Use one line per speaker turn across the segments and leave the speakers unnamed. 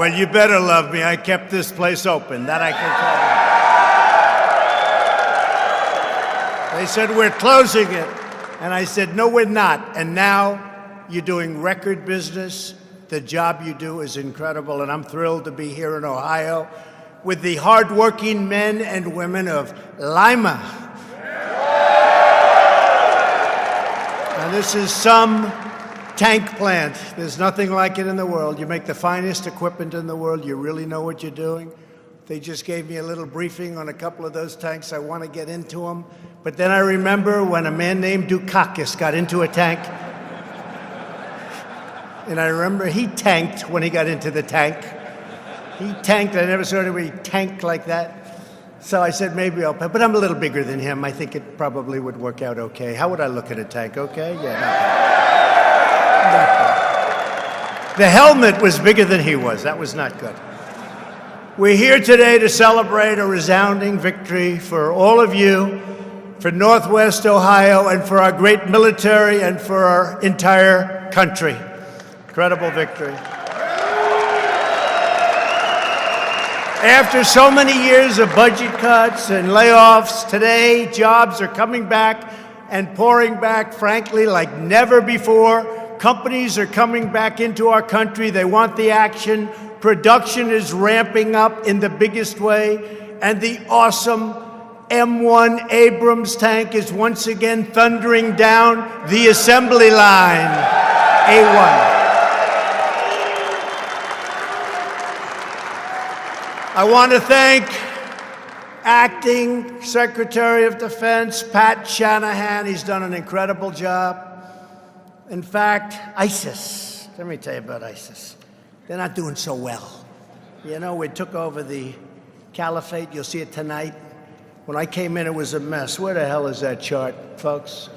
Well, you better love me. I kept this place open. That I can tell you. They said, we're closing it. And I said, no, we're not. And now you're doing record business. The job you do is incredible. And I'm thrilled to be here in Ohio with the hardworking men and women of Lima. Now, this is some tank plant. There's nothing like it in the world. You make the finest equipment in the world. You really know what you're doing. They just gave me a little briefing on a couple of those tanks. I want to get into them. But then I remember when a man named Dukakis got into a tank. And I remember he tanked when he got into the tank. He tanked. I never saw anybody tank like that. So I said, maybe I'll pay. But I'm a little bigger than him. I think it probably would work out okay. How would I look at a tank? Okay? Yeah, not bad. The helmet was bigger than he was. That was not good. We're here today to celebrate a resounding victory for all of you, for Northwest Ohio, and for our great military, and for our entire country. Incredible victory. After so many years of budget cuts and layoffs, today jobs are coming back and pouring back, frankly, like never before. Companies are coming back into our country. They want the action. Production is ramping up in the biggest way. And the awesome M1 Abrams tank is once again thundering down the assembly line. A1. I want to thank Acting Secretary of Defense Pat Shanahan. He's done an incredible job. In fact, ISIS, let me tell you about ISIS. They're not doing so well. You know, we took over the caliphate. You'll see it tonight. When I came in, it was a mess. Where the hell is that chart, folks?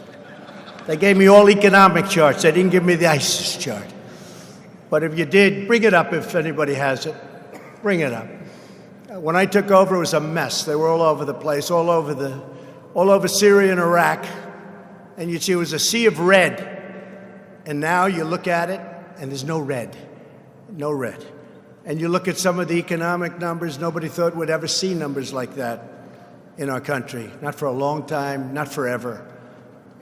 They gave me all economic charts. They didn't give me the ISIS chart. But if you did, bring it up if anybody has it. Bring it up. When I took over, it was a mess. They were all over the place, all over Syria and Iraq. And you'd see it was a sea of red. And now you look at it, and there's no red. No red. And you look at some of the economic numbers, nobody thought we'd ever see numbers like that in our country. Not for a long time, not forever.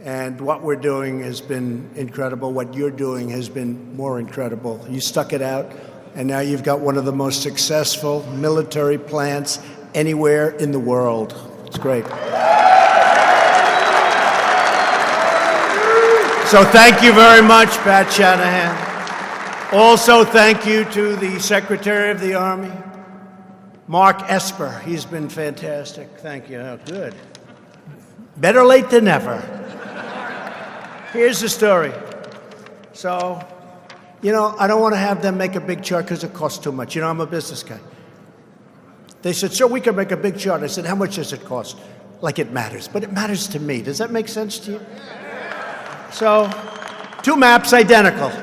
And what we're doing has been incredible. What you're doing has been more incredible. You stuck it out. And now you've got one of the most successful military plants anywhere in the world. It's great. So thank you very much, Pat Shanahan. Also, thank you to the Secretary of the Army, Mark Esper. He's been fantastic. Thank you. Oh, good. Better late than never. Here's the story. So, you know, I don't want to have them make a big chart because it costs too much. You know, I'm a business guy. They said, sir, we can make a big chart. I said, how much does it cost? Like it matters. But it matters to me. Does that make sense to you? So, two maps identical,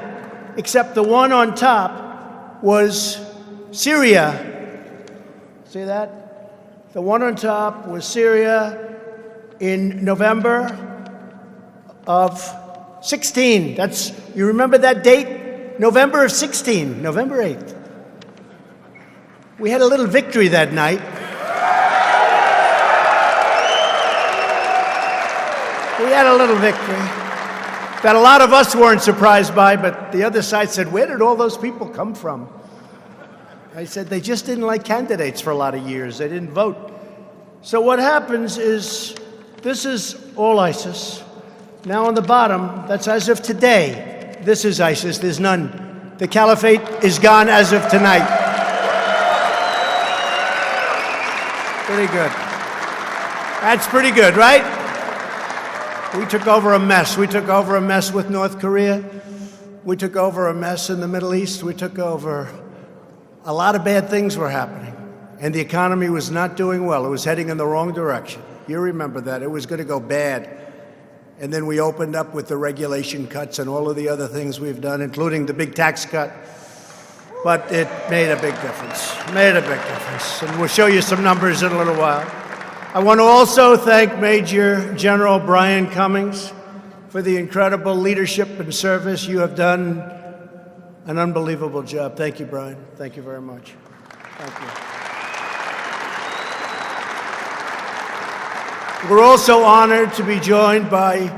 except the one on top was Syria. See that? The one on top was Syria in November of 16. You remember that date? November of 16, November 8th. We had a little victory that night. We had a little victory that a lot of us weren't surprised by, but the other side said, where did all those people come from? I said, they just didn't like candidates for a lot of years. They didn't vote. So what happens is, this is all ISIS. Now on the bottom, that's as of today. This is ISIS. There's none. The caliphate is gone as of tonight. Pretty good. That's pretty good, right? We took over a mess. We took over a mess with North Korea. We took over a mess in the Middle East. We took over a lot of bad things were happening. And the economy was not doing well. It was heading in the wrong direction. You remember that. It was going to go bad. And then we opened up with the regulation cuts and all of the other things we've done, including the big tax cut. But it made a big difference. Made a big difference. And we'll show you some numbers in a little while. I want to also thank Major General Brian Cummings for the incredible leadership and service you have done an unbelievable job. Thank you, Brian. Thank you very much. Thank you. We're also honored to be joined by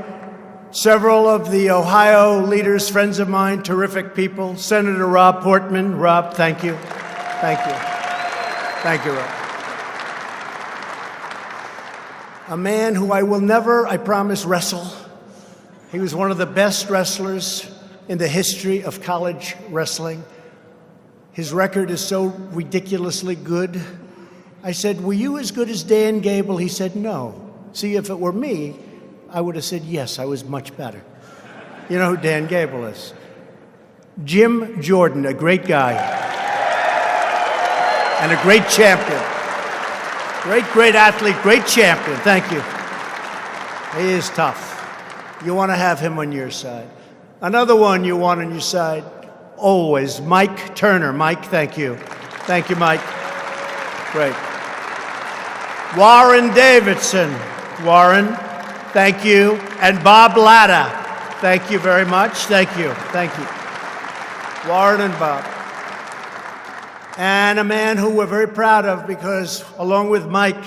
several of the Ohio leaders, friends of mine, terrific people. Senator Rob Portman. Rob, thank you. Thank you. Thank you, Rob. A man who I will never, I promise, wrestle. He was one of the best wrestlers in the history of college wrestling. His record is so ridiculously good. I said, were you as good as Dan Gable? He said, no. See, if it were me, I would have said, yes, I was much better. You know who Dan Gable is? Jim Jordan, a great guy. And a great champion. Great athlete, great champion. Thank you. He is tough. You want to have him on your side. Another one you want on your side, always, Mike Turner. Mike, thank you. Thank you, Mike. Great. Warren Davidson. Warren, thank you. And Bob Latta. Thank you very much. Thank you. Thank you. Warren and Bob. And a man who we're very proud of because, along with Mike,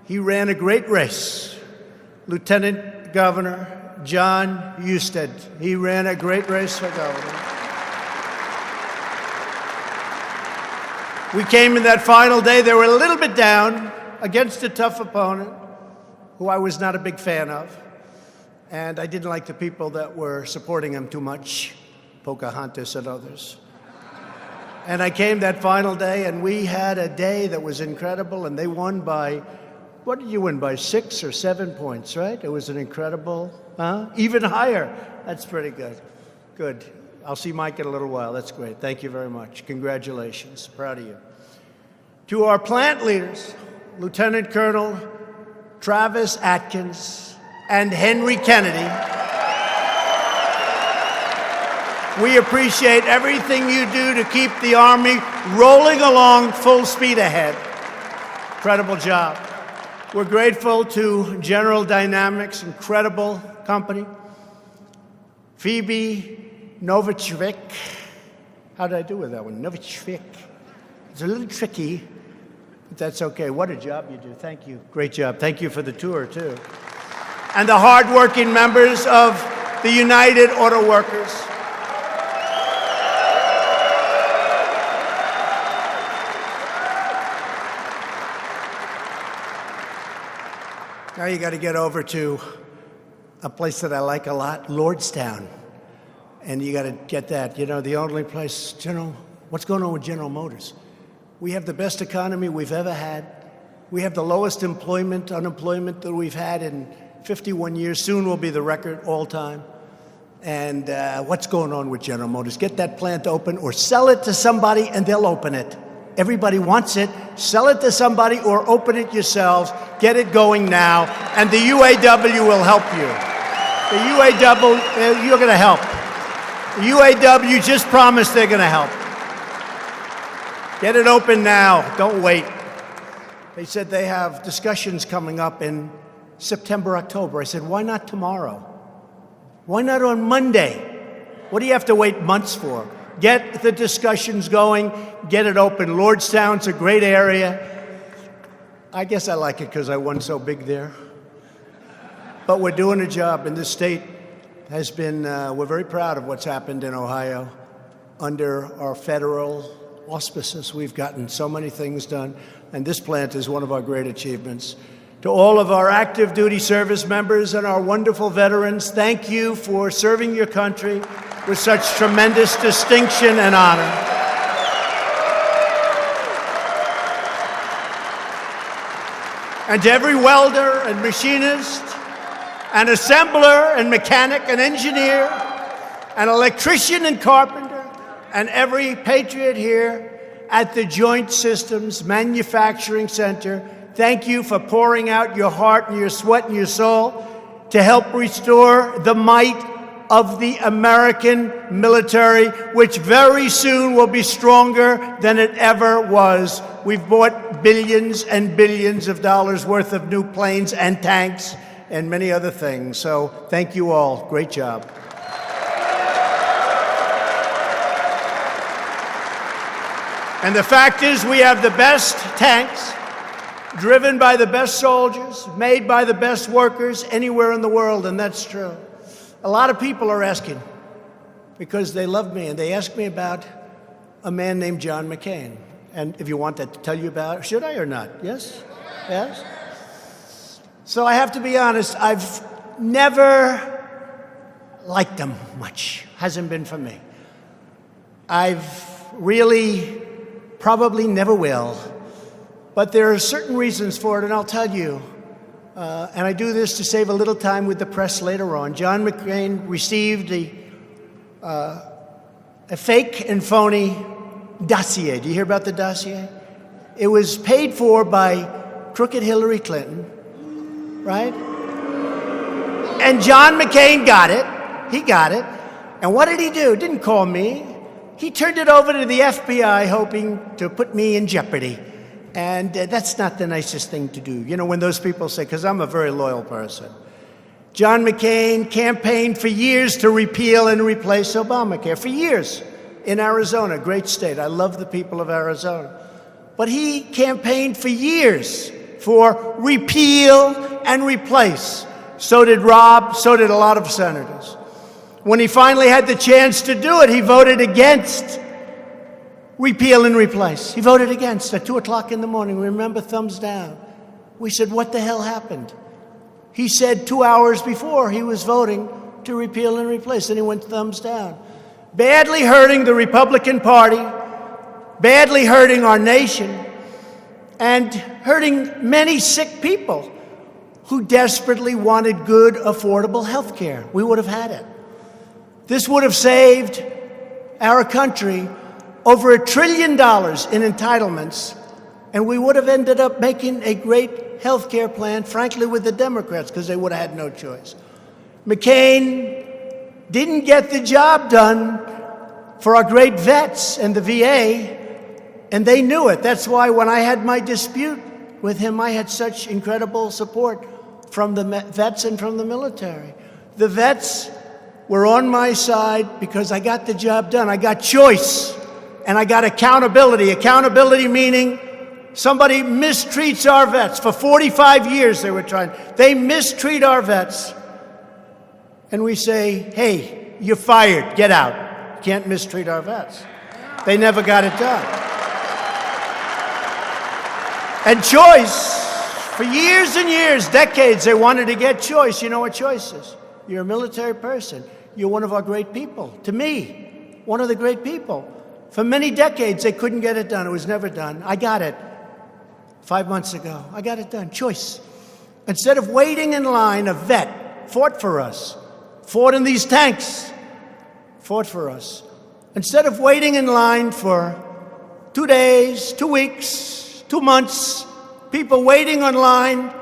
he ran a great race. Lieutenant Governor John Husted. He ran a great race for governor. We came in that final day. They were a little bit down against a tough opponent who I was not a big fan of. And I didn't like the people that were supporting him too much, Pocahontas and others. And I came that final day, and we had a day that was incredible, and they won by, what did you win, by 6 or 7 points, right? It was an incredible, even higher. That's pretty good. Good. I'll see Mike in a little while. That's great. Thank you very much. Congratulations. Proud of you. To our plant leaders, Lieutenant Colonel Travis Atkins and Henry Kennedy, we appreciate everything you do to keep the Army rolling along full speed ahead. Incredible job. We're grateful to General Dynamics, incredible company. Phoebe Novichvik. How did I do with that one? Novichvik. It's a little tricky, but that's okay. What a job you do. Thank you. Great job. Thank you for the tour, too. And the hardworking members of the United Auto Workers. Now you got to get over to a place that I like a lot, Lordstown. And you got to get that. You know, the only place, what's going on with General Motors? We have the best economy we've ever had. We have the lowest unemployment that we've had in 51 years. Soon will be the record all time. And what's going on with General Motors? Get that plant open or sell it to somebody and they'll open it. Everybody wants it. Sell it to somebody or open it yourselves. Get it going now. And the UAW will help you. The UAW, you're going to help. The UAW just promised they're going to help. Get it open now. Don't wait. They said they have discussions coming up in September, October. I said, why not tomorrow? Why not on Monday? What do you have to wait months for? Get the discussions going, get it open. Lordstown's a great area. I guess I like it because I won so big there. But we're doing a job, and this state has been, we're very proud of what's happened in Ohio. Under our federal auspices, we've gotten so many things done, and this plant is one of our great achievements. To all of our active duty service members and our wonderful veterans, thank you for serving your country with such tremendous distinction and honor. And to every welder and machinist and assembler and mechanic and engineer and electrician and carpenter and every patriot here at the Joint Systems Manufacturing Center, thank you for pouring out your heart and your sweat and your soul to help restore the might of the American military, which very soon will be stronger than it ever was. We've bought billions and billions of dollars worth of new planes and tanks and many other things. So thank you all. Great job. And the fact is, we have the best tanks, driven by the best soldiers, made by the best workers anywhere in the world, and that's true. A lot of people are asking, because they love me, and they ask me about a man named John McCain. And if you want to tell you about, should I or not? Yes? Yes? So I have to be honest, I've never liked him much. Hasn't been for me. I've really probably never will. But there are certain reasons for it, and I'll tell you. And I do this to save a little time with the press later on. John McCain received a fake and phony dossier. Do you hear about the dossier? It was paid for by crooked Hillary Clinton, right? And John McCain got it. He got it. And what did he do? Didn't call me. He turned it over to the FBI, hoping to put me in jeopardy. And that's not the nicest thing to do. You know, when those people say, because I'm a very loyal person. John McCain campaigned for years to repeal and replace Obamacare. For years in Arizona, great state. I love the people of Arizona. But he campaigned for years for repeal and replace. So did Rob, so did a lot of senators. When he finally had the chance to do it, he voted against repeal and replace. He voted against at 2 o'clock in the morning. Remember, thumbs down. We said, what the hell happened? He said 2 hours before he was voting to repeal and replace, and he went thumbs down. Badly hurting the Republican Party, badly hurting our nation, and hurting many sick people who desperately wanted good, affordable health care. We would have had it. This would have saved our country over $1 trillion in entitlements, and we would have ended up making a great health care plan, frankly, with the Democrats, because they would have had no choice. McCain didn't get the job done for our great vets and the VA, and they knew it. That's why when I had my dispute with him, I had such incredible support from the vets and from the military. The vets were on my side because I got the job done. I got choice, and I got accountability. Accountability meaning somebody mistreats our vets. For 45 years they were trying. They mistreat our vets. And we say, hey, you're fired, get out. You can't mistreat our vets. They never got it done. And choice, for years and years, decades, they wanted to get choice. You know what choice is? You're a military person. You're one of our great people. To me, one of the great people. For many decades, they couldn't get it done. It was never done. I got it 5 months ago. I got it done. Choice. Instead of waiting in line, a vet fought for us, fought in these tanks, fought for us. Instead of waiting in line for 2 days, 2 weeks, 2 months, people waiting online,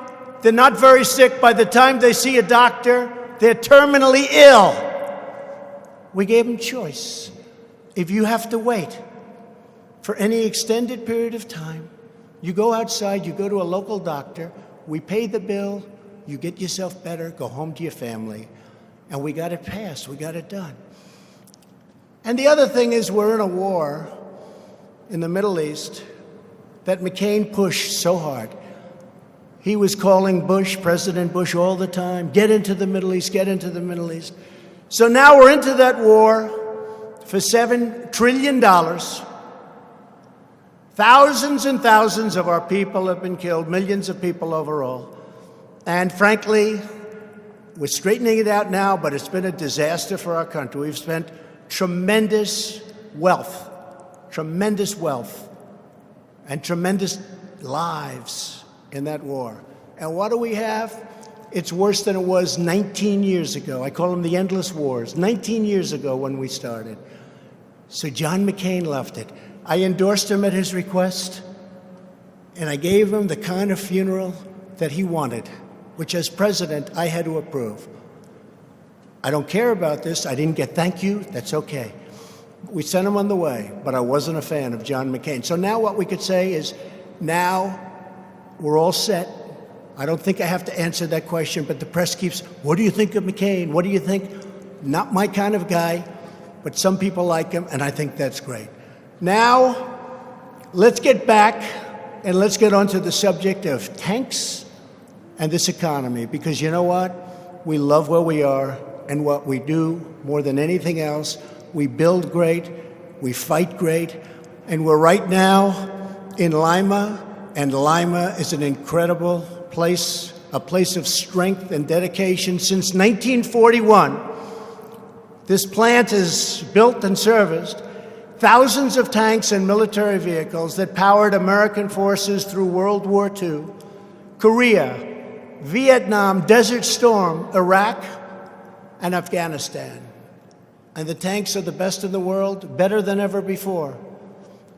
they're not very sick. By the time they see a doctor, they're terminally ill. We gave them choice. If you have to wait for any extended period of time, you go outside, you go to a local doctor, we pay the bill, you get yourself better, go home to your family. And we got it passed, we got it done. And the other thing is we're in a war in the Middle East that McCain pushed so hard. He was calling Bush, President Bush, all the time, get into the Middle East, get into the Middle East. So now we're into that war for $7 trillion. Thousands and thousands of our people have been killed, millions of people overall. And frankly, we're straightening it out now, but it's been a disaster for our country. We've spent tremendous wealth, and tremendous lives in that war. And what do we have? It's worse than it was 19 years ago. I call them the endless wars. 19 years ago when we started. So John McCain left it. I endorsed him at his request, and I gave him the kind of funeral that he wanted, which as president I had to approve. I don't care about this. I didn't get thank you. That's okay. We sent him on the way, but I wasn't a fan of John McCain. So now what we could say is, now we're all set. I don't think I have to answer that question, but the press keeps, what do you think of McCain? What do you think? Not my kind of guy, but some people like him, and I think that's great. Now, Let's get back and let's get onto the subject of tanks and this economy, because you know what? We love where we are and what we do more than anything else. We build great, we fight great, and we're right now in Lima, and Lima is an incredible place, a place of strength and dedication. Since 1941, this plant has built and serviced thousands of tanks and military vehicles that powered American forces through World War II, Korea, Vietnam, Desert Storm, Iraq, and Afghanistan. And the tanks are the best in the world, better than ever before.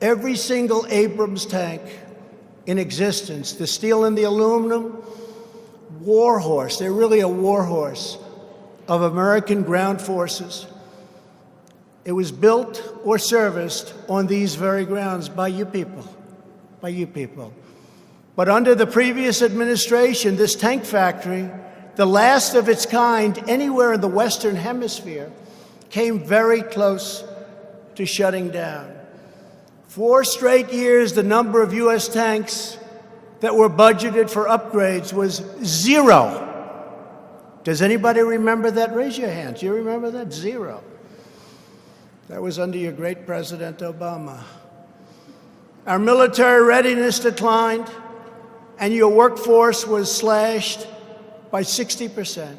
Every single Abrams tank in existence, the steel and the aluminum, war horse, they're really a war horse of American ground forces. It was built or serviced on these very grounds by you people, by you people. But under the previous administration, this tank factory, the last of its kind anywhere in the Western Hemisphere, came very close to shutting down. 4 straight years, the number of U.S. tanks that were budgeted for upgrades was 0. Does anybody remember that? Raise your hands. Do you remember that? 0. That was under your great President Obama. Our military readiness declined, and your workforce was slashed by 60%.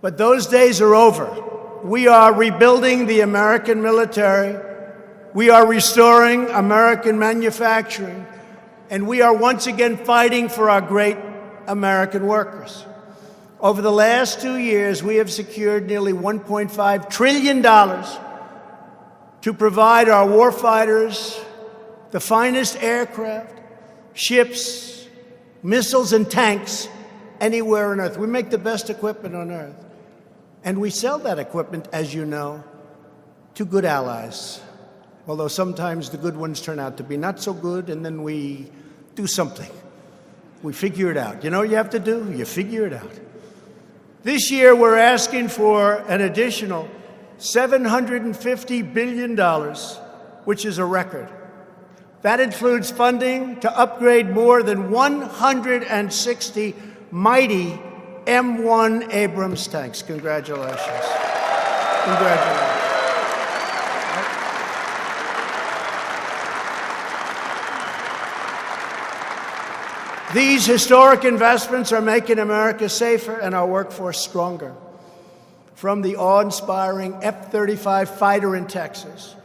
But those days are over. We are rebuilding the American military. We are restoring American manufacturing. And we are once again fighting for our great American workers. Over the last 2 years, we have secured nearly $1.5 trillion to provide our warfighters the finest aircraft, ships, missiles, and tanks anywhere on Earth. We make the best equipment on Earth. And we sell that equipment, as you know, to good allies. Although sometimes the good ones turn out to be not so good, and then we do something. We figure it out. You know what you have to do? You figure it out. This year, we're asking for an additional $750 billion, which is a record. That includes funding to upgrade more than 160 mighty M1 Abrams tanks. Congratulations. Congratulations. These historic investments are making America safer and our workforce stronger. From the awe-inspiring F-35 fighter in Texas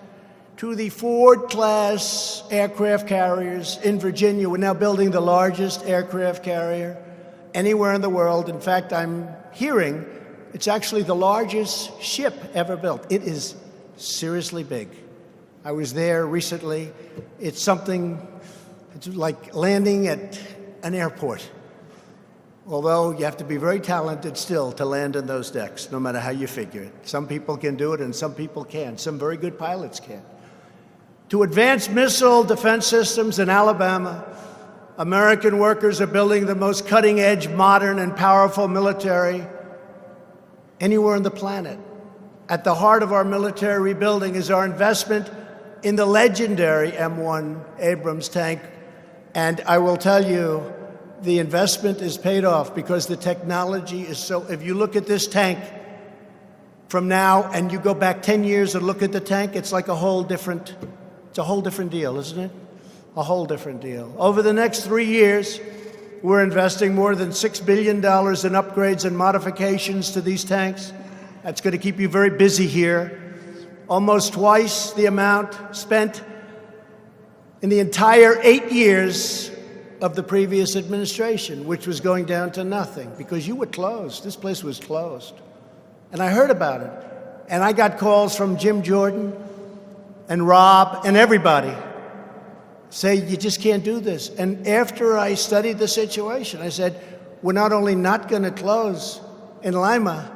to the Ford-class aircraft carriers in Virginia. We're now building the largest aircraft carrier anywhere in the world. In fact, I'm hearing it's actually the largest ship ever built. It is seriously big. I was there recently. It's something, it's like landing at an airport. Although you have to be very talented still to land in those decks, no matter how you figure it. Some people can do it and some people can't. Some very good pilots can. To advance missile defense systems in Alabama, American workers are building the most cutting-edge, modern, and powerful military anywhere on the planet. At the heart of our military rebuilding is our investment in the legendary M1 Abrams tank. And I will tell you, the investment is paid off because the technology is so, if you look at this tank from now and you go back 10 years and look at the tank, it's like a whole different, it's a whole different deal, isn't it? A whole different deal. Over the next 3 years, we're investing more than $6 billion in upgrades and modifications to these tanks. That's going to keep you very busy here. Almost twice the amount spent in the entire 8 years of the previous administration, which was going down to nothing because you were closed. This place was closed. And I heard about it. And I got calls from Jim Jordan and Rob and everybody say, you just can't do this. And after I studied the situation, I said, we're not only not going to close in Lima,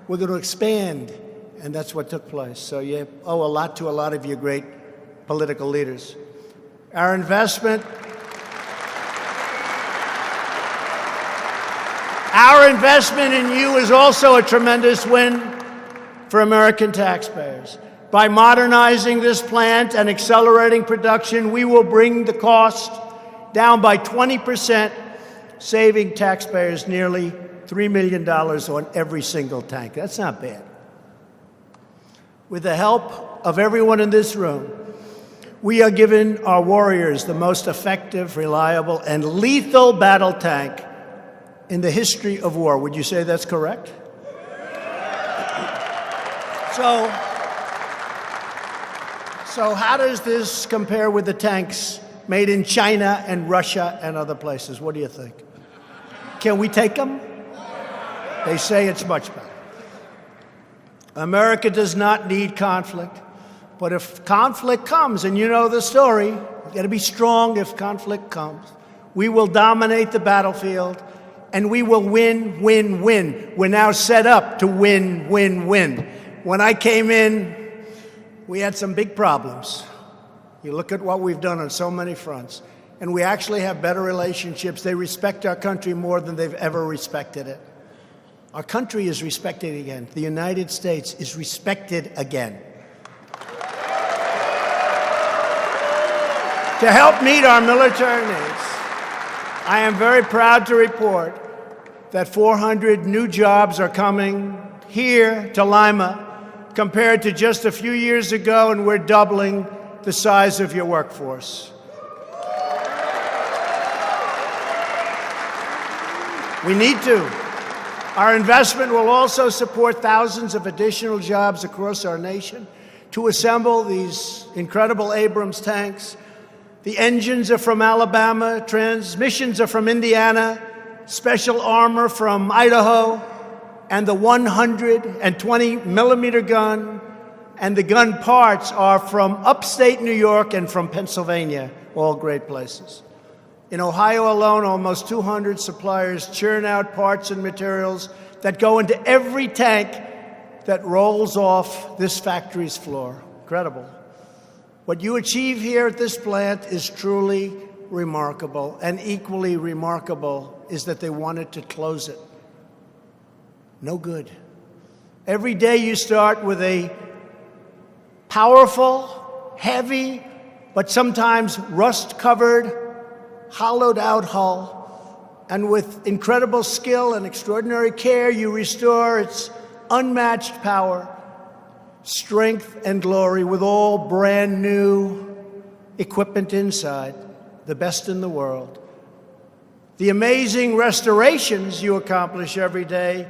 we're going to expand. And that's what took place. So you owe a lot to a lot of your great political leaders. Our investment in you is also a tremendous win for American taxpayers. By modernizing this plant and accelerating production, we will bring the cost down by 20%, saving taxpayers nearly $3 million on every single tank. That's not bad. With the help of everyone in this room, we are giving our warriors the most effective, reliable, and lethal battle tank in the history of war. Would you say that's correct? So how does this compare with the tanks made in China and Russia and other places? What do you think? Can we take them? They say it's much better. America does not need conflict, but if conflict comes, and you know the story, you got to be strong if conflict comes. We will dominate the battlefield, and we will win, win, win. We're now set up to win, win, win. When I came in, we had some big problems. You look at what we've done on so many fronts, and we actually have better relationships. They respect our country more than they've ever respected it. Our country is respected again. The United States is respected again. To help meet our military needs, I am very proud to report that 400 new jobs are coming here to Lima compared to just a few years ago, and we're doubling the size of your workforce. We need to. Our investment will also support thousands of additional jobs across our nation to assemble these incredible Abrams tanks. The engines are from Alabama, transmissions are from Indiana, special armor from Idaho, and the 120 millimeter gun and the gun parts are from upstate New York and from Pennsylvania, all great places. In Ohio alone, almost 200 suppliers churn out parts and materials that go into every tank that rolls off this factory's floor. Incredible. What you achieve here at this plant is truly remarkable, and equally remarkable is that they wanted to close it. No good. Every day you start with a powerful, heavy, but sometimes rust-covered, hollowed-out hull, and with incredible skill and extraordinary care, you restore its unmatched power, strength, and glory with all brand new equipment inside, the best in the world. The amazing restorations you accomplish every day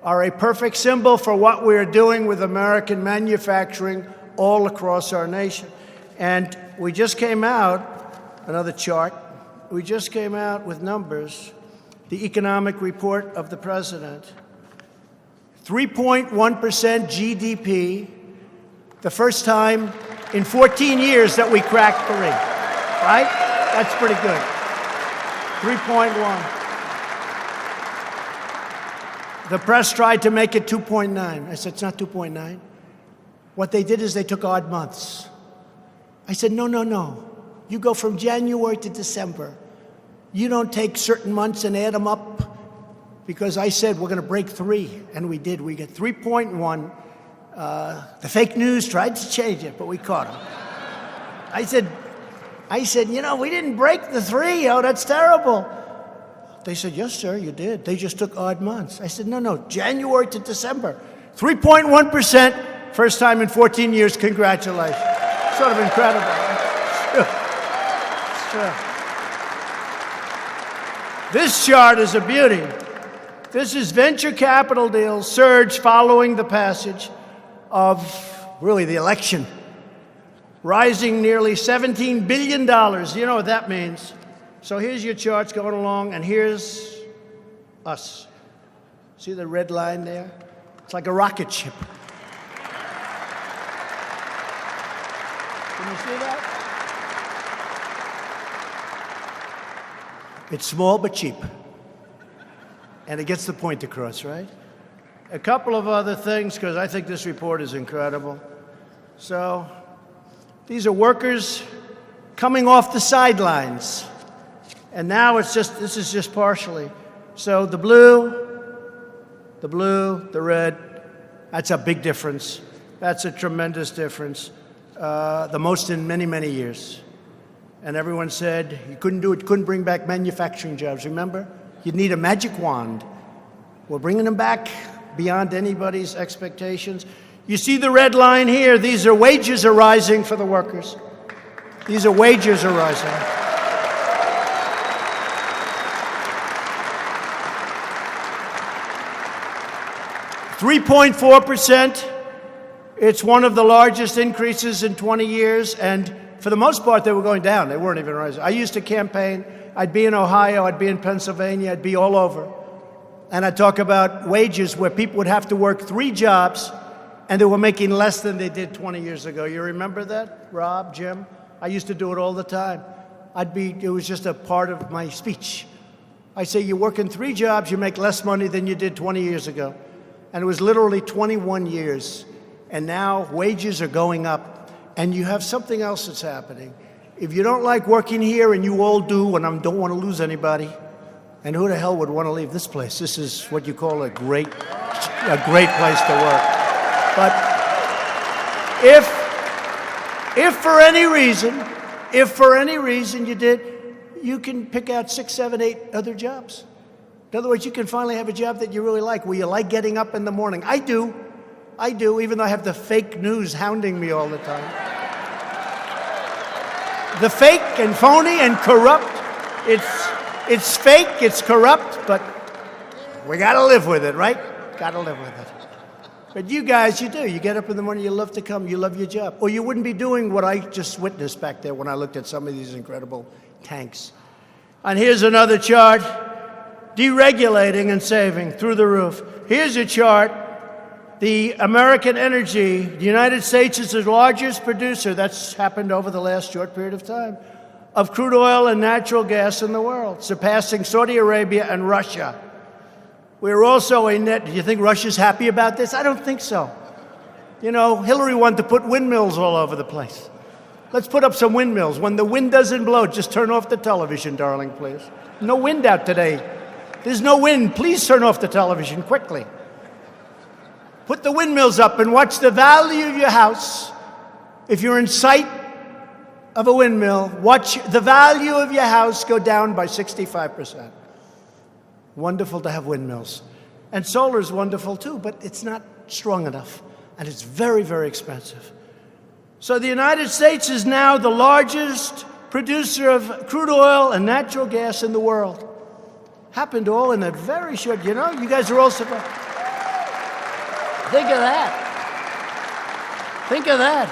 are a perfect symbol for what we're doing with American manufacturing all across our nation. And we just came out, another chart, we just came out with numbers, the economic report of the president. 3.1% GDP, the first time in 14 years that we cracked 3, right? That's pretty good. 3.1. The press tried to make it 2.9. I said, it's not 2.9. What they did is they took odd months. I said, no, no, no. You go from January to December. You don't take certain months and add them up, because I said we're going to break 3, and we did. We get 3.1. The fake news tried to change it, but we caught them. I said, you know, we didn't break the 3. Oh, that's terrible. They said, yes, sir, you did. They just took odd months. I said, no, no, January to December. 3.1%, first time in 14 years. Congratulations. Sort of incredible. Right? It's true. This chart is a beauty. This is venture capital deals surge following the passage of, really, the election, rising nearly $17 billion. You know what that means. So here's your charts going along, and here's us. See the red line there? It's like a rocket ship. Can you see that? It's small but cheap. And it gets the point across, right? A couple of other things, because I think this report is incredible. So these are workers coming off the sidelines. And now it's just, this is just partially. So the blue, the red, that's a big difference. That's a tremendous difference, the most in many, many years. And everyone said you couldn't do it, couldn't bring back manufacturing jobs, remember? You'd need a magic wand. We're bringing them back beyond anybody's expectations. You see the red line here. These are wages are rising for the workers. These are wages are rising. 3.4%. It's one of the largest increases in 20 years, and for the most part, they were going down. They weren't even rising. I used to campaign. I'd be in Ohio, I'd be in Pennsylvania, I'd be all over. And I'd talk about wages where people would have to work 3 jobs, and they were making less than they did 20 years ago. You remember that, Rob, Jim? I used to do it all the time. It was just a part of my speech. I say, you work in 3 jobs, you make less money than you did 20 years ago. And it was literally 21 years. And now wages are going up. And you have something else that's happening. If you don't like working here, and you all do, and I don't want to lose anybody, and who the hell would want to leave this place? This is what you call a great place to work. But if for any reason you did, you can pick out 6, 7, 8 other jobs. In other words, you can finally have a job that you really like, where you like getting up in the morning. I do, even though I have the fake news hounding me all the time. The fake and phony and corrupt, it's fake, it's corrupt, but we gotta live with it, right? Gotta live with it. But you guys, you do. You get up in the morning, you love to come, you love your job. Or you wouldn't be doing what I just witnessed back there when I looked at some of these incredible tanks. And here's another chart. Deregulating and saving through the roof. Here's a chart. The American energy, the United States is the largest producer, that's happened over the last short period of time, of crude oil and natural gas in the world, surpassing Saudi Arabia and Russia. We're also a net, do you think Russia's happy about this? I don't think so. You know, Hillary wanted to put windmills all over the place. Let's put up some windmills. When the wind doesn't blow, just turn off the television, darling, please. No wind out today. There's no wind. Please turn off the television quickly. Put the windmills up and watch the value of your house. If you're in sight of a windmill, watch the value of your house go down by 65%. Wonderful to have windmills. And solar is wonderful too, but it's not strong enough. And it's very, very expensive. So the United States is now the largest producer of crude oil and natural gas in the world. Happened all in a very short, you know, you guys are all surprised. Think of that. Think of that.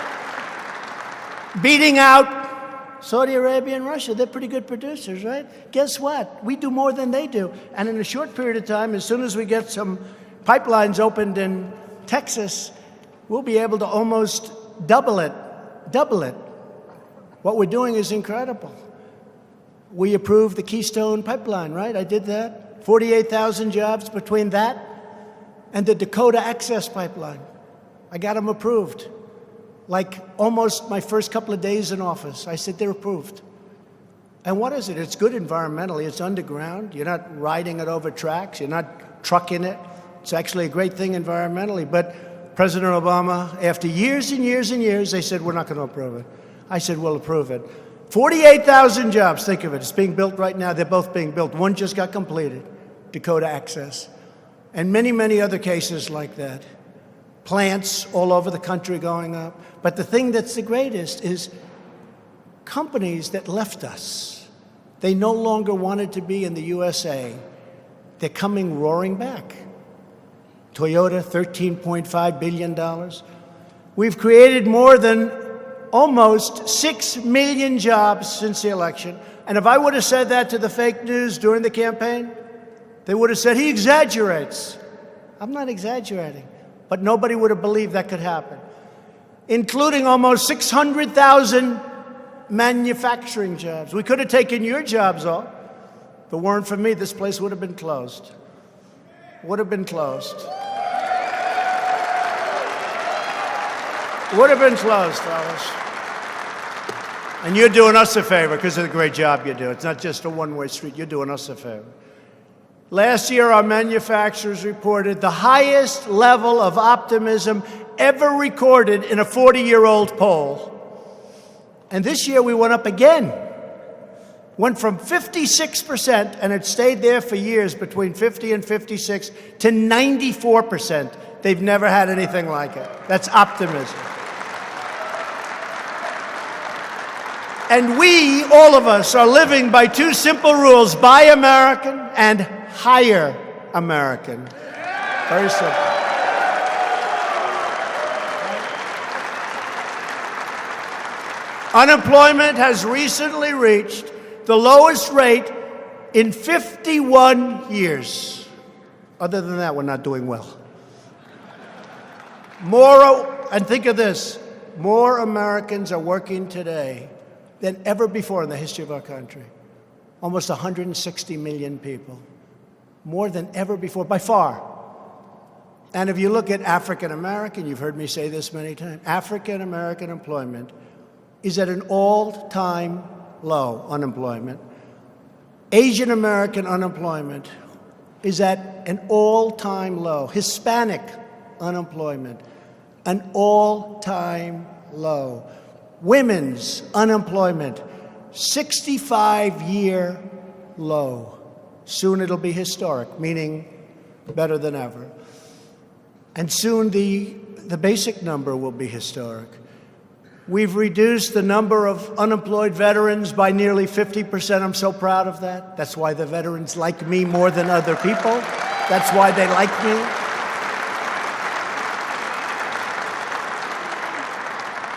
Beating out Saudi Arabia and Russia. They're pretty good producers, right? Guess what? We do more than they do. And in a short period of time, as soon as we get some pipelines opened in Texas, we'll be able to almost double it. What we're doing is incredible. We approved the Keystone Pipeline, right? I did that. 48,000 jobs between that and the Dakota Access Pipeline. I got them approved. Like almost my first couple of days in office, I said they're approved. And what is it? It's good environmentally. It's underground. You're not riding it over tracks. You're not trucking it. It's actually a great thing environmentally. But President Obama, after years and years and years, they said, we're not going to approve it. I said, we'll approve it. 48,000 jobs, think of it. It's being built right now. They're both being built. One just got completed, Dakota Access. And many, many other cases like that. Plants all over the country going up. But the thing that's the greatest is companies that left us. They no longer wanted to be in the USA. They're coming roaring back. Toyota, $13.5 billion. We've created more than almost 6 million jobs since the election. And if I would have said that to the fake news during the campaign, they would have said, he exaggerates. I'm not exaggerating. But nobody would have believed that could happen. Including almost 600,000 manufacturing jobs. We could have taken your jobs off. If it weren't for me, this place would have been closed. Would have been closed. Would have been closed, fellas. And you're doing us a favor because of the great job you do. It's not just a one-way street. You're doing us a favor. Last year, our manufacturers reported the highest level of optimism ever recorded in a 40-year-old poll. And this year, we went up again. Went from 56%, and it stayed there for years, between 50 and 56, to 94%. They've never had anything like it. That's optimism. And we, all of us, are living by two simple rules: buy American and hire American. Very simple. Unemployment has recently reached the lowest rate in 51 years. Other than that, we're not doing well. And think of this, more Americans are working today than ever before in the history of our country. Almost 160 million people. More than ever before, by far. And if you look at African American, you've heard me say this many times, African American employment is at an all-time low, unemployment. Asian American unemployment is at an all-time low. Hispanic unemployment, an all-time low. Women's unemployment, 65-year low. Soon it'll be historic, meaning better than ever. And soon the basic number will be historic. We've reduced the number of unemployed veterans by nearly 50%. I'm so proud of that. That's why the veterans like me more than other people. That's why they like me.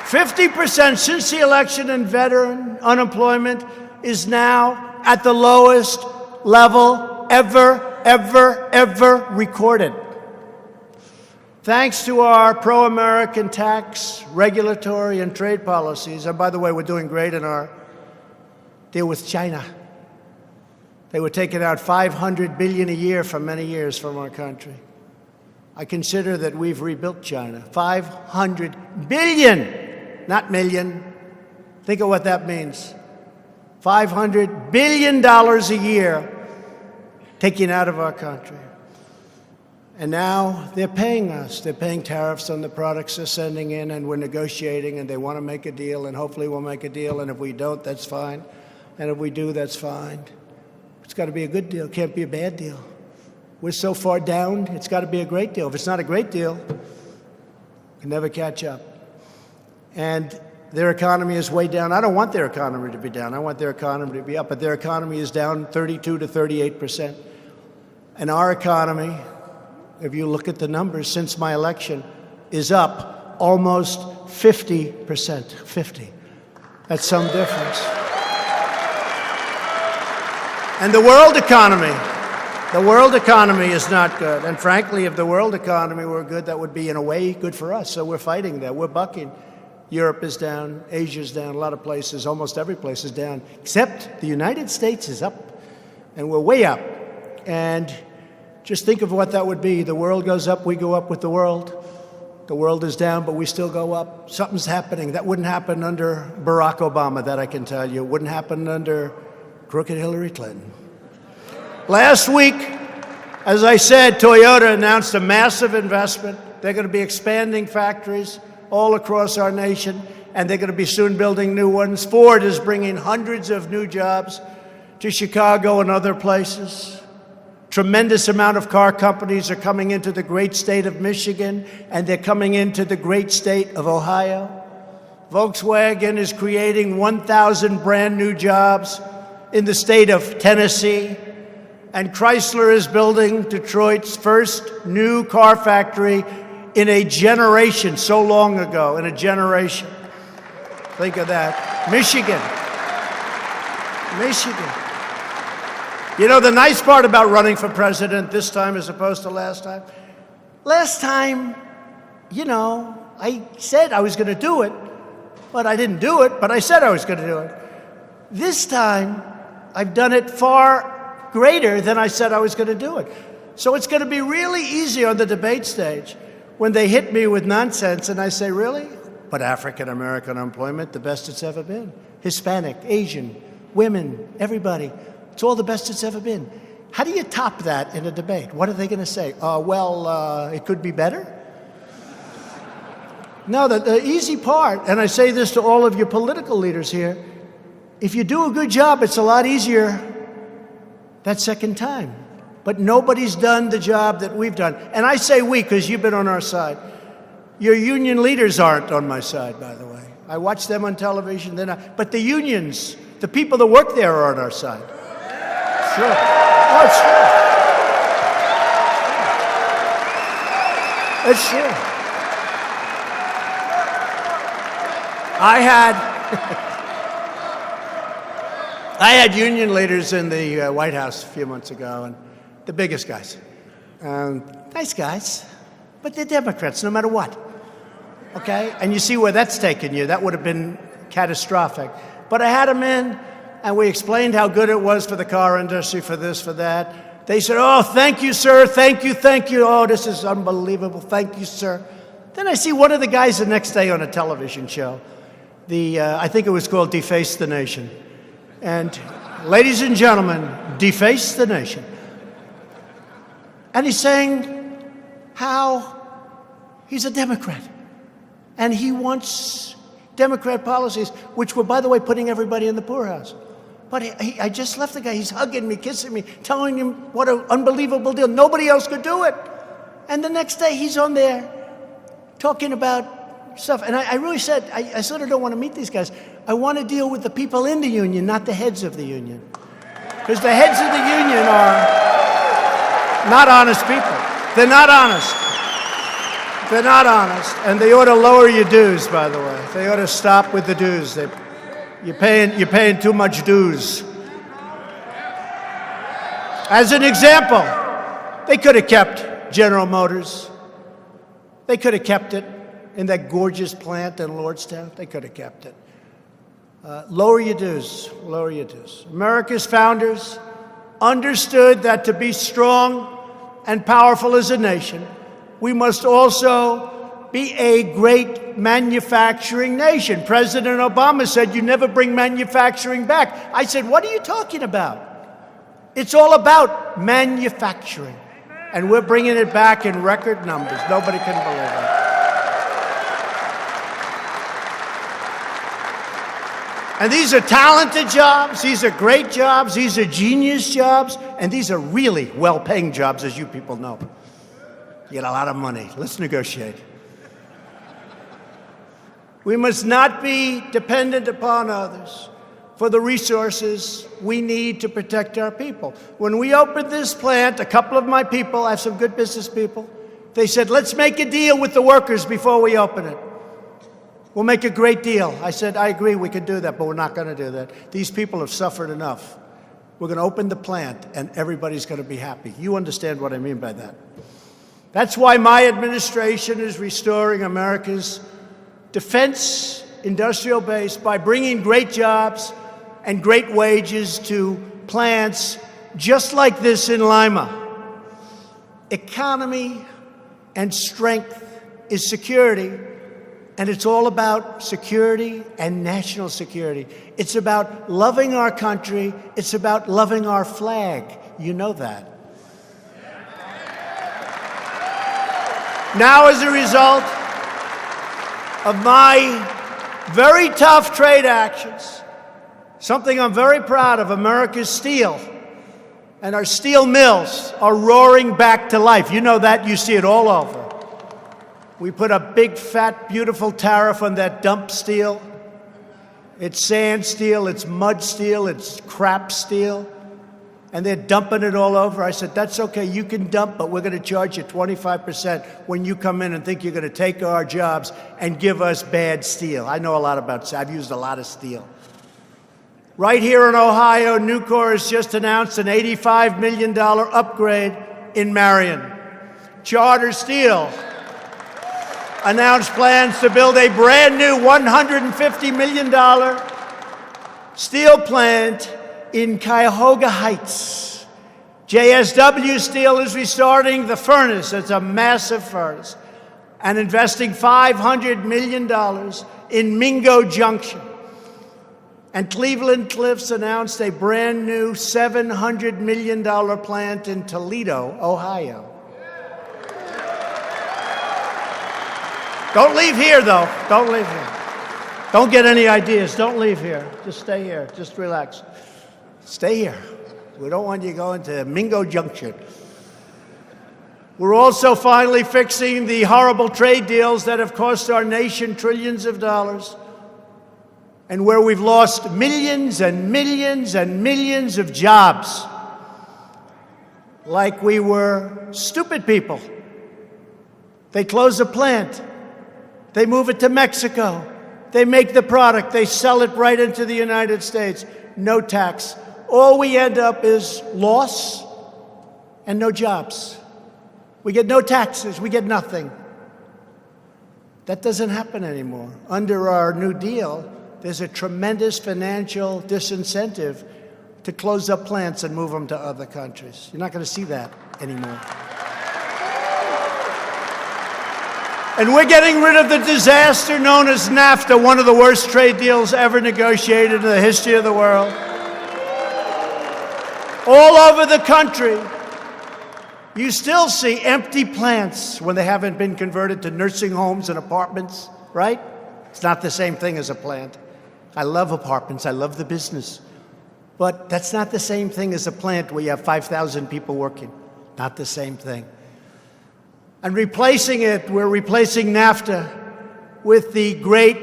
%, since the election, and veteran unemployment is now at the lowest level ever recorded. Thanks to our pro-American tax, regulatory, and trade policies, and by the way, we're doing great in our deal with China. They were taking out $500 billion a year for many years from our country. I consider that we've rebuilt China. $500 billion, not million. Think of what that means. $500 billion a year taken out of our country. And now they're paying us. They're paying tariffs on the products they're sending in, and we're negotiating, and they want to make a deal, and hopefully we'll make a deal, and if we don't, that's fine. And if we do, that's fine. It's got to be a good deal. It can't be a bad deal. We're so far down, it's got to be a great deal. If it's not a great deal, we can never catch up. And their economy is way down. I don't want their economy to be down. I want their economy to be up. But their economy is down 32 to 38%. And our economy, if you look at the numbers since my election, is up almost 50%. 50. That's some difference. And the world economy is not good. And frankly, if the world economy were good, that would be, in a way, good for us. So we're fighting that. We're bucking. Europe is down. Asia's down. A lot of places, almost every place is down. Except the United States is up. And we're way up. And just think of what that would be. The world goes up, we go up with the world. The world is down, but we still go up. Something's happening. That wouldn't happen under Barack Obama, that I can tell you. It wouldn't happen under crooked Hillary Clinton. Last week, as I said, Toyota announced a massive investment. They're going to be expanding factories all across our nation, and they're going to be soon building new ones. Ford is bringing hundreds of new jobs to Chicago and other places. Tremendous amount of car companies are coming into the great state of Michigan, and they're coming into the great state of Ohio. Volkswagen is creating 1,000 brand new jobs in the state of Tennessee. And Chrysler is building Detroit's first new car factory in a generation, so long ago, in a generation. Think of that. Michigan. You know, the nice part about running for president this time as opposed to last time, you know, I said I was going to do it, but I didn't do it, but I said I was going to do it. This time, I've done it far greater than I said I was going to do it. So it's going to be really easy on the debate stage when they hit me with nonsense and I say, really? But African American unemployment, the best it's ever been. Hispanic, Asian, women, everybody. It's all the best it's ever been. How do you top that in a debate? What are they going to say? It could be better? No, the easy part, and I say this to all of your political leaders here, if you do a good job, it's a lot easier that second time. But nobody's done the job that we've done. And I say we because you've been on our side. Your union leaders aren't on my side, by the way. I watch them on television. They're not. But the unions, the people that work there are on our side. Sure. Oh, it's true. It's true. I had union leaders in the White House a few months ago, and the biggest guys. Nice guys, but they're Democrats no matter what. Okay? And you see where that's taken you. That would have been catastrophic. But I had them in, and we explained how good it was for the car industry, for this, for that. They said, oh, thank you, sir. Thank you, thank you. Oh, this is unbelievable. Thank you, sir. Then I see one of the guys the next day on a television show. I think it was called Deface the Nation. And ladies and gentlemen, deface the nation. And he's saying how he's a Democrat. And he wants Democrat policies, which were, by the way, putting everybody in the poorhouse. But I just left the guy. He's hugging me, kissing me, telling him what an unbelievable deal. Nobody else could do it. And the next day, he's on there talking about stuff. And I really said, I sort of don't want to meet these guys. I want to deal with the people in the union, not the heads of the union. Because the heads of the union are not honest people. They're not honest. They're not honest. And they ought to lower your dues, by the way. They ought to stop with the dues. You're paying too much dues. As an example, they could have kept General Motors. They could have kept it in that gorgeous plant in Lordstown. They could have kept it. Lower your dues. Lower your dues. America's founders understood that to be strong and powerful as a nation, we must also be a great manufacturing nation. President Obama said, you never bring manufacturing back. I said, what are you talking about? It's all about manufacturing. And we're bringing it back in record numbers. Nobody can believe it. And these are talented jobs, these are great jobs, these are genius jobs, and these are really well-paying jobs, as you people know. You get a lot of money. Let's negotiate. We must not be dependent upon others for the resources we need to protect our people. When we opened this plant, a couple of my people, I have some good business people, they said, let's make a deal with the workers before we open it. We'll make a great deal. I said, I agree, we could do that, but we're not going to do that. These people have suffered enough. We're going to open the plant, and everybody's going to be happy. You understand what I mean by that. That's why my administration is restoring America's defense industrial base by bringing great jobs and great wages to plants just like this in Lima. Economy and strength is security. And it's all about security and national security. It's about loving our country. It's about loving our flag. You know that. Now, as a result of my very tough trade actions, something I'm very proud of, America's steel and our steel mills are roaring back to life. You know that. You see it all over. We put a big, fat, beautiful tariff on that dump steel. It's sand steel, it's mud steel, it's crap steel. And they're dumping it all over. I said, that's okay, you can dump, but we're going to charge you 25% when you come in and think you're going to take our jobs and give us bad steel. I know a lot about steel. I've used a lot of steel. Right here in Ohio, Nucor has just announced an $85 million upgrade in Marion. Charter Steel announced plans to build a brand new $150 million steel plant in Cuyahoga Heights. JSW Steel is restarting the furnace. It's a massive furnace. And investing $500 million in Mingo Junction. And Cleveland-Cliffs announced a brand new $700 million plant in Toledo, Ohio. Don't leave here, though. Don't leave here. Don't get any ideas. Don't leave here. Just stay here. Just relax. Stay here. We don't want you going to Mingo Junction. We're also finally fixing the horrible trade deals that have cost our nation trillions of dollars, and where we've lost millions and millions and millions of jobs, like we were stupid people. They close a plant. They move it to Mexico. They make the product. They sell it right into the United States. No tax. All we end up is loss and no jobs. We get no taxes. We get nothing. That doesn't happen anymore. Under our New Deal, there's a tremendous financial disincentive to close up plants and move them to other countries. You're not going to see that anymore. And we're getting rid of the disaster known as NAFTA, one of the worst trade deals ever negotiated in the history of the world. All over the country, you still see empty plants when they haven't been converted to nursing homes and apartments, right? It's not the same thing as a plant. I love apartments. I love the business. But that's not the same thing as a plant where you have 5,000 people working. Not the same thing. And replacing it, we're replacing NAFTA with the great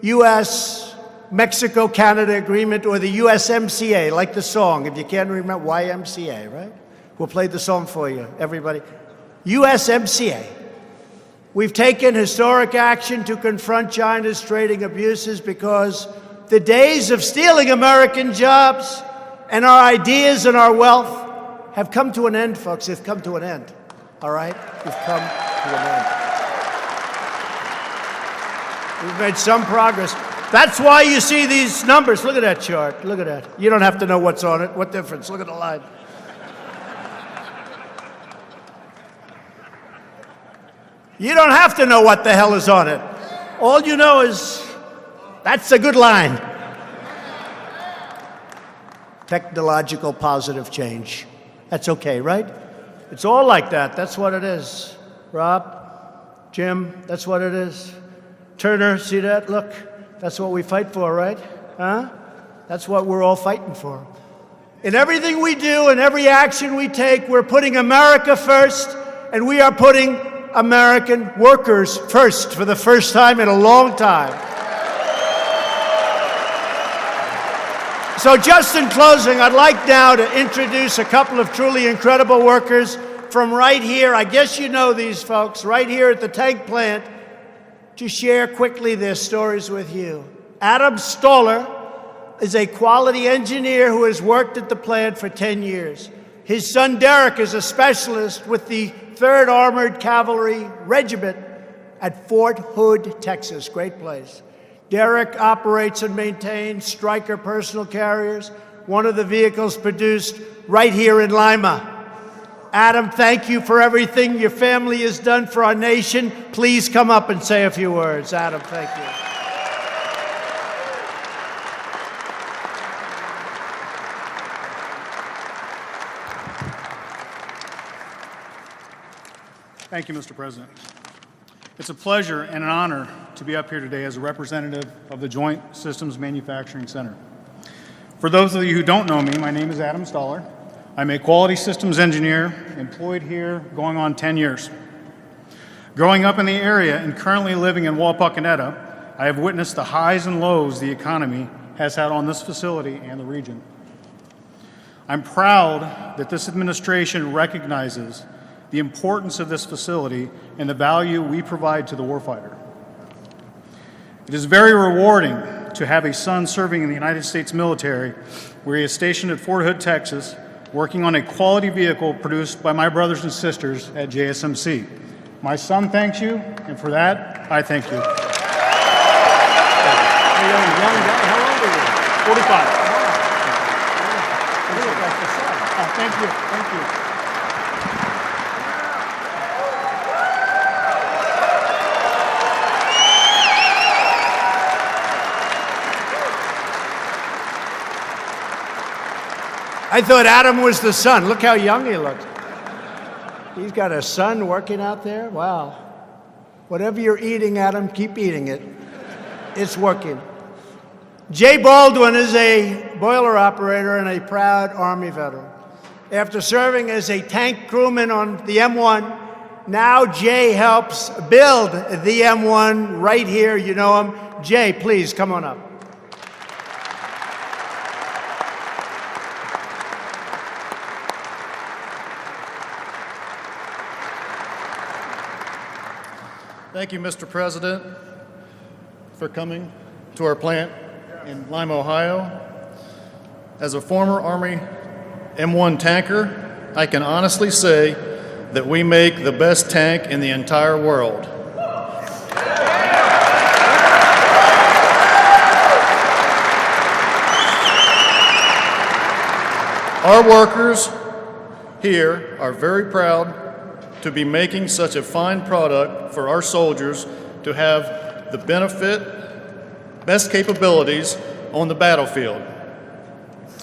U.S.-Mexico-Canada agreement, or the USMCA, like the song. If you can't remember, YMCA, right? We'll play the song for you, everybody. USMCA. We've taken historic action to confront China's trading abuses because the days of stealing American jobs and our ideas and our wealth have come to an end, folks. They've come to an end. All right? We've come to an end. We've made some progress. That's why you see these numbers. Look at that chart. Look at that. You don't have to know what's on it. What difference? Look at the line. You don't have to know what the hell is on it. All you know is that's a good line. Technological positive change. That's okay, right? It's all like that. That's what it is. Rob, Jim, that's what it is. Turner, see that? Look, that's what we fight for, right? Huh? That's what we're all fighting for. In everything we do and every action we take, we're putting America first, and we are putting American workers first for the first time in a long time. So just in closing, I'd like now to introduce a couple of truly incredible workers from right here. I guess you know these folks, right here at the tank plant, to share quickly their stories with you. Adam Stoller is a quality engineer who has worked at the plant for 10 years. His son Derek is a specialist with the 3rd Armored Cavalry Regiment at Fort Hood, Texas. Great place. Derek operates and maintains Stryker personal carriers, one of the vehicles produced right here in Lima. Adam, thank you for everything your family has done for our nation. Please come up and say a few words. Adam, thank you.
Thank you, Mr. President. It's a pleasure and an honor to be up here today as a representative of the Joint Systems Manufacturing Center. For those of you who don't know me, my name is Adam Stoller. I'm a quality systems engineer employed here going on 10 years. Growing up in the area and currently living in Wapakoneta, I have witnessed the highs and lows the economy has had on this facility and the region. I'm proud that this administration recognizes the importance of this facility and the value we provide to the warfighter. It is very rewarding to have a son serving in the United States military, where he is stationed at Fort Hood, Texas, working on a quality vehicle produced by my brothers and sisters at JSMC. My son thanks you, and for that, I thank you.
Young guy, how old are you?
45.
You look like the son.
Oh, thank you, thank you.
I thought Adam was the son. Look how young he looks. He's got a son working out there. Wow. Whatever you're eating, Adam, keep eating it. It's working. Jay Baldwin is a boiler operator and a proud Army veteran. After serving as a tank crewman on the M1, now Jay helps build the M1 right here. You know him. Jay, please come on up.
Thank you, Mr. President, for coming to our plant in Lima, Ohio. As a former Army M1 tanker, I can honestly say that we make the best tank in the entire world. Our workers here are very proud to be making such a fine product for our soldiers to have the benefit, best capabilities on the battlefield.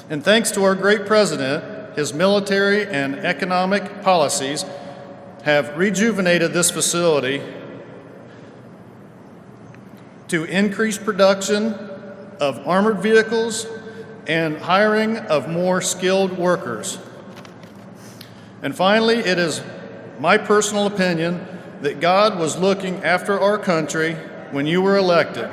And thanks to our great president, his military and economic policies have rejuvenated this facility to increase production of armored vehicles and hiring of more skilled workers. And finally, it is my personal opinion that God was looking after our country when you were elected.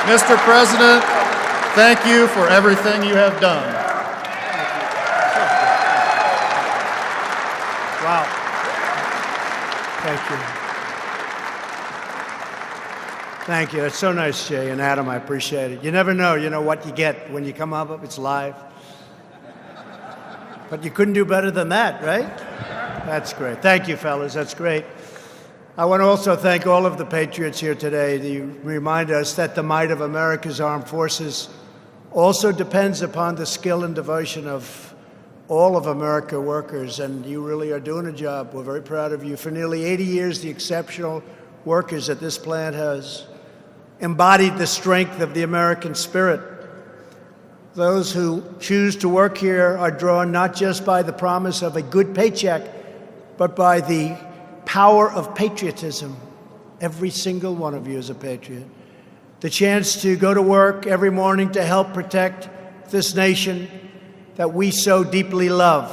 Mr. President, thank you for everything you have done.
Wow. Thank you. Thank you. It's so nice, Jay. And Adam, I appreciate it. You never know, what you get when you come up. It's live. But you couldn't do better than that, right? That's great. Thank you, fellas. That's great. I want to also thank all of the Patriots here today. You remind us that the might of America's armed forces also depends upon the skill and devotion of all of America workers, and you really are doing a job. We're very proud of you. For nearly 80 years, the exceptional workers at this plant has embodied the strength of the American spirit. Those who choose to work here are drawn not just by the promise of a good paycheck, but by the power of patriotism. Every single one of you is a patriot. The chance to go to work every morning to help protect this nation that we so deeply love.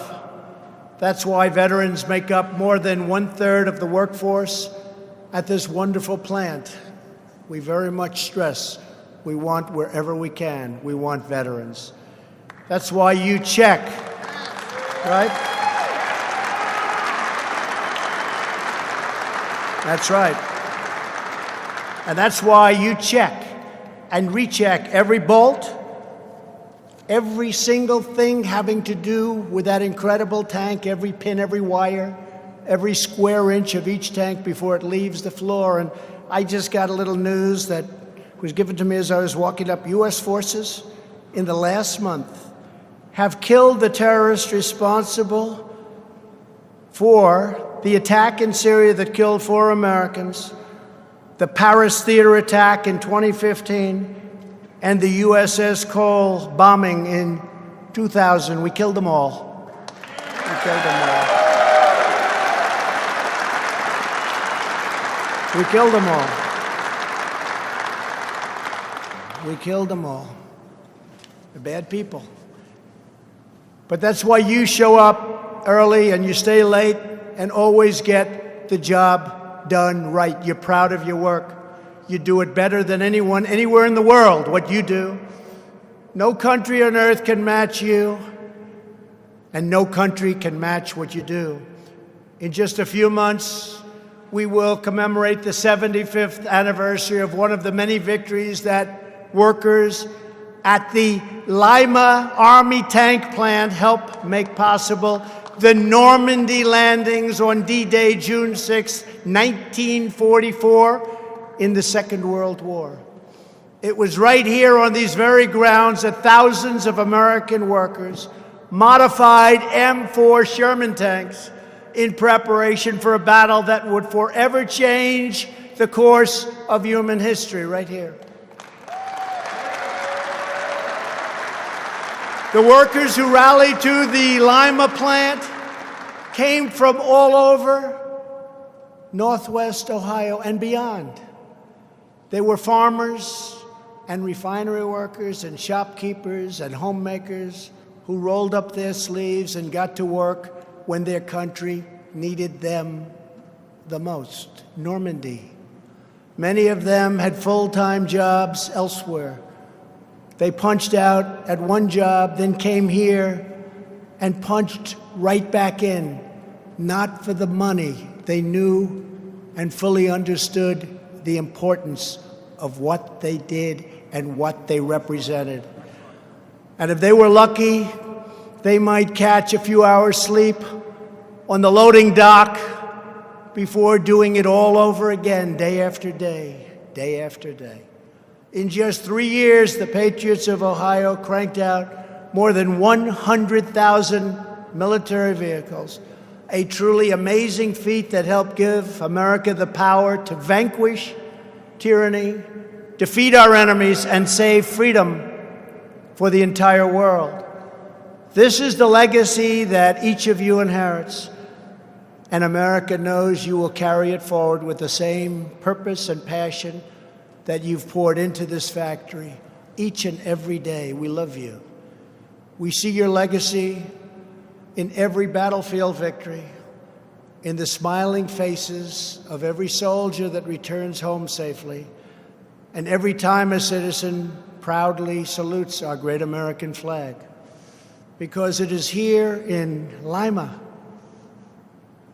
That's why veterans make up more than 1/3 of the workforce at this wonderful plant. We very much stress we want, wherever we can, we want veterans. That's why you check, right? That's right. And that's why you check and recheck every bolt, every single thing having to do with that incredible tank, every pin, every wire, every square inch of each tank before it leaves the floor. And I just got a little news that was given to me as I was walking up. U.S. forces in the last month have killed the terrorist responsible for the attack in Syria that killed 4 Americans, the Paris theater attack in 2015, and the USS Cole bombing in 2000. We killed them all. We killed them all. We killed them all. We killed them all. They're bad people. But that's why you show up early and you stay late and always get the job done right. You're proud of your work. You do it better than anyone anywhere in the world, what you do. No country on earth can match you, and no country can match what you do. In just a few months, we will commemorate the 75th anniversary of one of the many victories that workers at the Lima Army tank plant helped make possible. The Normandy landings on D-Day, June 6, 1944, in the Second World War. It was right here on these very grounds that thousands of American workers modified M4 Sherman tanks in preparation for a battle that would forever change the course of human history right here. The workers who rallied to the Lima plant came from all over Northwest Ohio and beyond. They were farmers and refinery workers and shopkeepers and homemakers who rolled up their sleeves and got to work when their country needed them the most. Normandy. Many of them had full-time jobs elsewhere. They punched out at one job, then came here and punched right back in, not for the money. They knew and fully understood the importance of what they did and what they represented. And if they were lucky, they might catch a few hours sleep on the loading dock before doing it all over again, day after day, day after day. In just 3 years, the Patriots of Ohio cranked out more than 100,000 military vehicles, a truly amazing feat that helped give America the power to vanquish tyranny, defeat our enemies, and save freedom for the entire world. This is the legacy that each of you inherits, and America knows you will carry it forward with the same purpose and passion that you've poured into this factory each and every day. We love you. We see your legacy in every battlefield victory, in the smiling faces of every soldier that returns home safely, and every time a citizen proudly salutes our great American flag. Because it is here in Lima,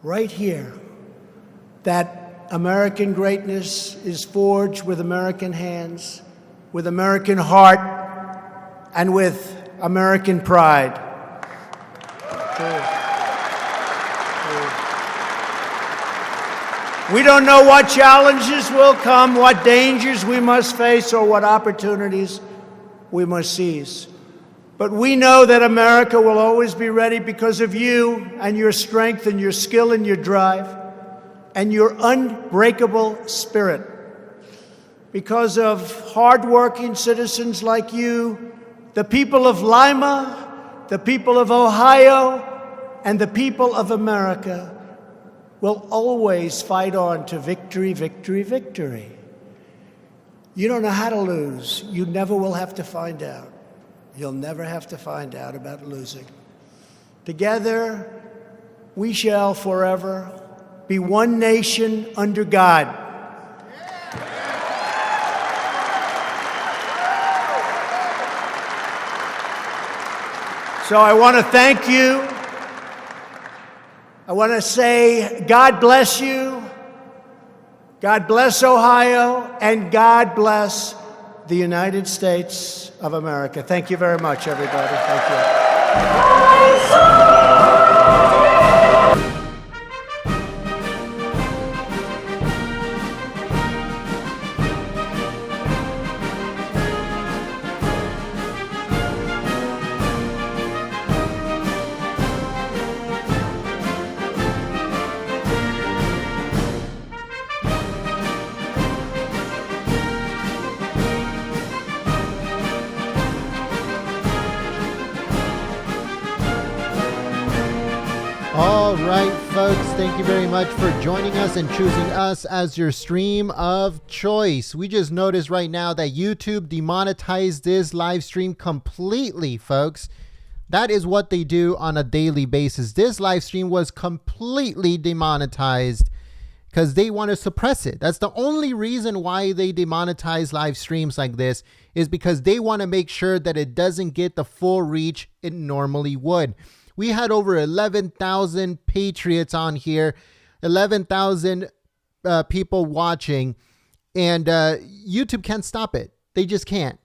right here, that American greatness is forged with American hands, with American heart, and with American pride. We don't know what challenges will come, what dangers we must face, or what opportunities we must seize. But we know that America will always be ready because of you and your strength and your skill and your drive and your unbreakable spirit. Because of hardworking citizens like you, the people of Lima, the people of Ohio, and the people of America will always fight on to victory, victory, victory. You don't know how to lose. You never will have to find out. You'll never have to find out about losing. Together, we shall forever be one nation under God. So I want to thank you. I want to say God bless you, God bless Ohio, and God bless the United States of America. Thank you very much, everybody. Thank you.
All right, folks, thank you very much for joining us and choosing us as your stream of choice. We just noticed right now that YouTube demonetized this live stream completely, folks. That is what they do on a daily basis. This live stream was completely demonetized because they want to suppress it. That's the only reason why they demonetize live streams like this, is because they want to make sure that it doesn't get the full reach it normally would. We had over 11,000 Patriots on here, 11,000 people watching, and YouTube can't stop it. They just can't.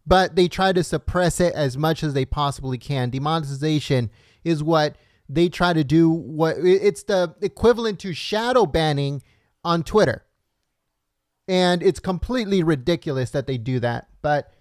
But they try to suppress it as much as they possibly can. Demonetization is what they try to do. It's the equivalent to shadow banning on Twitter. And it's completely ridiculous that they do that. But